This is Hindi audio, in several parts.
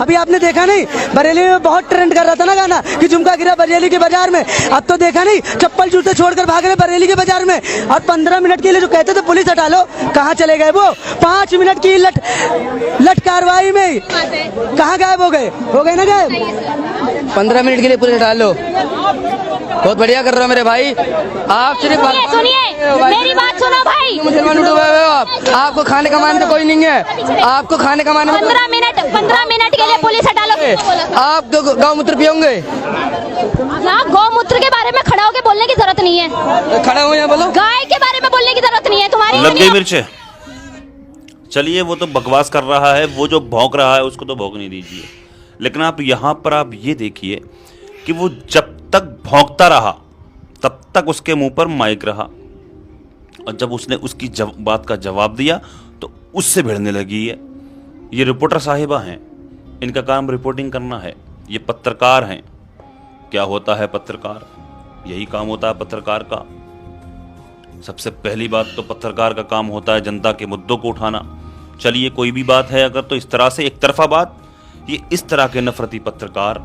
अभी आपने देखा नहीं, बरेली में बहुत ट्रेंड कर रहा था ना गाना कि झुमका गिरा बरेली के बाजार में। अब तो देखा नहीं, चप्पल जूते छोड़कर भाग रहे बरेली के बाजार में। और 15 मिनट के लिए जो कहते थे पुलिस हटा लो, कहाँ चले गए वो? 5 मिनट की लट कार्रवाई में कहाँ गायब हो गए ना गायब। 15 मिनट के लिए पुलिस हटा लो, बहुत बढ़िया कर रहे हो मेरे भाई। आप सिर्फ सुनिए मेरी बात सुनो भाई। मुसलमान उठे हुए हो आपको खाने कमाने तो कोई नहीं है, आपको खाने कमाने 15 मिनट के लिए पुलिस हटा लो। आप गौमूत्र पियोगे? आप गौमूत्र के बारे में खड़ा होकर बोलने की जरूरत नहीं है। खड़ा हो यहाँ बोलो। गाय के बारे में बोलने की जरूरत नहीं है तुम्हारी। लग गई मिर्च। चलिए वो तो बकवास कर रहा है, वो जो भौंक रहा है उसको तो भौंकने दीजिए, लेकिन आप यहाँ पर आप ये देखिए कि वो जब तक भौंकता रहा तब तक उसके मुंह पर माइक रहा, और जब उसने उसकी बात का जवाब दिया तो उससे भिड़ने लगी है। ये रिपोर्टर साहिबा हैं, इनका काम रिपोर्टिंग करना है, ये पत्रकार हैं। क्या होता है पत्रकार? यही काम होता है पत्रकार का। सबसे पहली बात तो पत्रकार का काम होता है जनता के मुद्दों को उठाना। चलिए कोई भी बात है अगर तो इस तरह से एक तरफा बात, ये इस तरह के नफरती पत्रकार,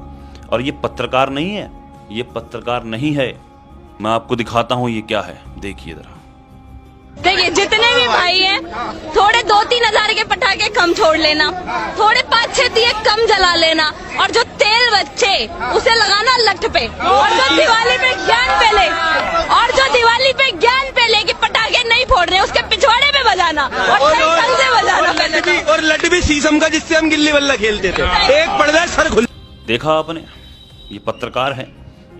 और ये पत्रकार नहीं है, ये पत्रकार नहीं है। मैं आपको दिखाता हूं ये क्या है, देखिए जरा। देखिए जितने भी भाई हैं, थोड़े 2-3 हजार के पटाखे कम छोड़ लेना, थोड़े 5-6 दिए कम जला लेना, और जो तेल बचे उसे लगाना लठ पे, और जो दिवाली पे ज्ञान पे ले कि पटाखे नहीं फोड़ रहे उसके पिछवाड़े पे बजाना, और सही ढंग से बजाना पहले। और लठ भी शीशम का जिससे हम गिल्ली बल्ला खेलते थे, एक पड़ जाए सर खुल। देखा आपने, ये पत्रकार है,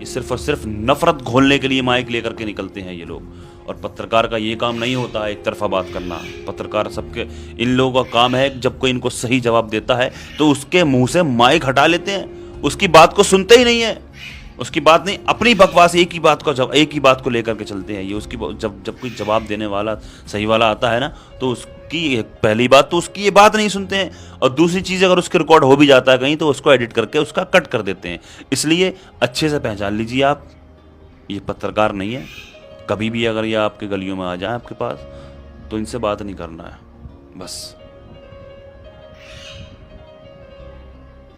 ये सिर्फ और सिर्फ नफरत घोलने के लिए माइक लेकर के निकलते हैं ये लोग। और पत्रकार का ये काम नहीं होता है एक तरफा बात करना। पत्रकार सबके, इन लोगों का काम है जब कोई इनको सही जवाब देता है तो उसके मुंह से माइक हटा लेते हैं, उसकी बात को सुनते ही नहीं है, उसकी बात नहीं, अपनी बकवास एक ही बात को लेकर के चलते हैं ये। उसकी जब कोई जवाब देने वाला सही वाला आता है ना, तो उसकी पहली बात तो उसकी ये बात नहीं सुनते हैं, और दूसरी चीज़ अगर उसके रिकॉर्ड हो भी जाता है कहीं तो उसको एडिट करके उसका कट कर देते हैं। इसलिए अच्छे से पहचान लीजिए आप, ये पत्रकार नहीं है। कभी भी अगर ये आपके गलियों में आ जाए आपके पास तो इनसे बात नहीं करना है, बस।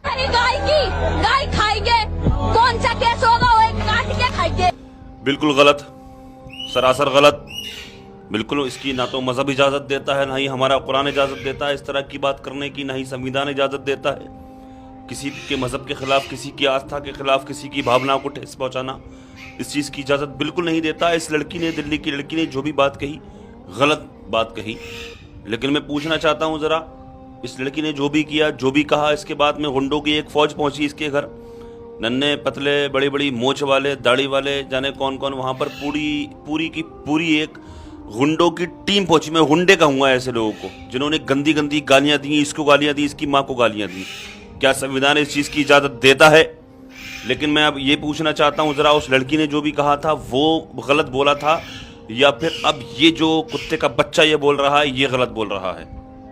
गाय खाएंगे, कौन सा केस होगा वो काट के खाएंगे। बिल्कुल गलत, सरासर गलत। बिल्कुल इसकी ना तो मजहब इजाजत देता है, ना ही हमारा कुरान इजाजत देता है इस तरह की बात करने की, ना ही संविधान इजाजत देता है। किसी के मजहब के खिलाफ, किसी की आस्था के खिलाफ, किसी की भावनाओं को ठेस पहुंचाना, इस चीज़ की इजाज़त बिल्कुल नहीं देता। इस लड़की ने, दिल्ली की लड़की ने जो भी बात कही, गलत बात कही। लेकिन मैं पूछना चाहता हूं ज़रा, इस लड़की ने जो भी किया, जो भी कहा, इसके बाद में गुंडों की एक फ़ौज पहुंची इसके घर, नन्हे पतले बड़ी बड़ी मोछ वाले, दाढ़ी वाले, जाने कौन कौन, वहाँ पर पूरी की पूरी एक गुंडों की टीम पहुंची। मैं गुंडे कहूँगा ऐसे लोगों को जिन्होंने गंदी गंदी गालियाँ दी, इसको गालियाँ दी, इसकी माँ को गालियाँ दी। क्या संविधान इस चीज़ की इजाज़त देता है? लेकिन मैं अब ये पूछना चाहता हूँ ज़रा, उस लड़की ने जो भी कहा था वो गलत बोला था, या फिर अब ये जो कुत्ते का बच्चा ये बोल रहा है ये गलत बोल रहा है?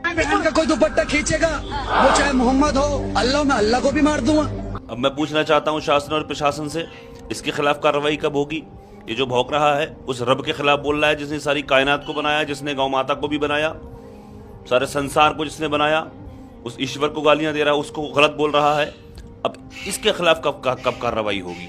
बहन का कोई दुपट्टा खींचेगा, वो चाहे मोहम्मद हो, अल्लाह, मैं अल्लाह को भी मार दूंगा। अब मैं पूछना चाहता हूँ शासन और प्रशासन से, इसके खिलाफ कार्रवाई कब होगी? ये जो भौंक रहा है उस रब के खिलाफ बोल रहा है जिसने सारी कायनात को बनाया, जिसने गौ माता को भी बनाया, सारे संसार को जिसने बनाया, उस ईश्वर को गालियां दे रहा है, उसको गलत बोल रहा है। अब इसके खिलाफ कब कार्रवाई होगी?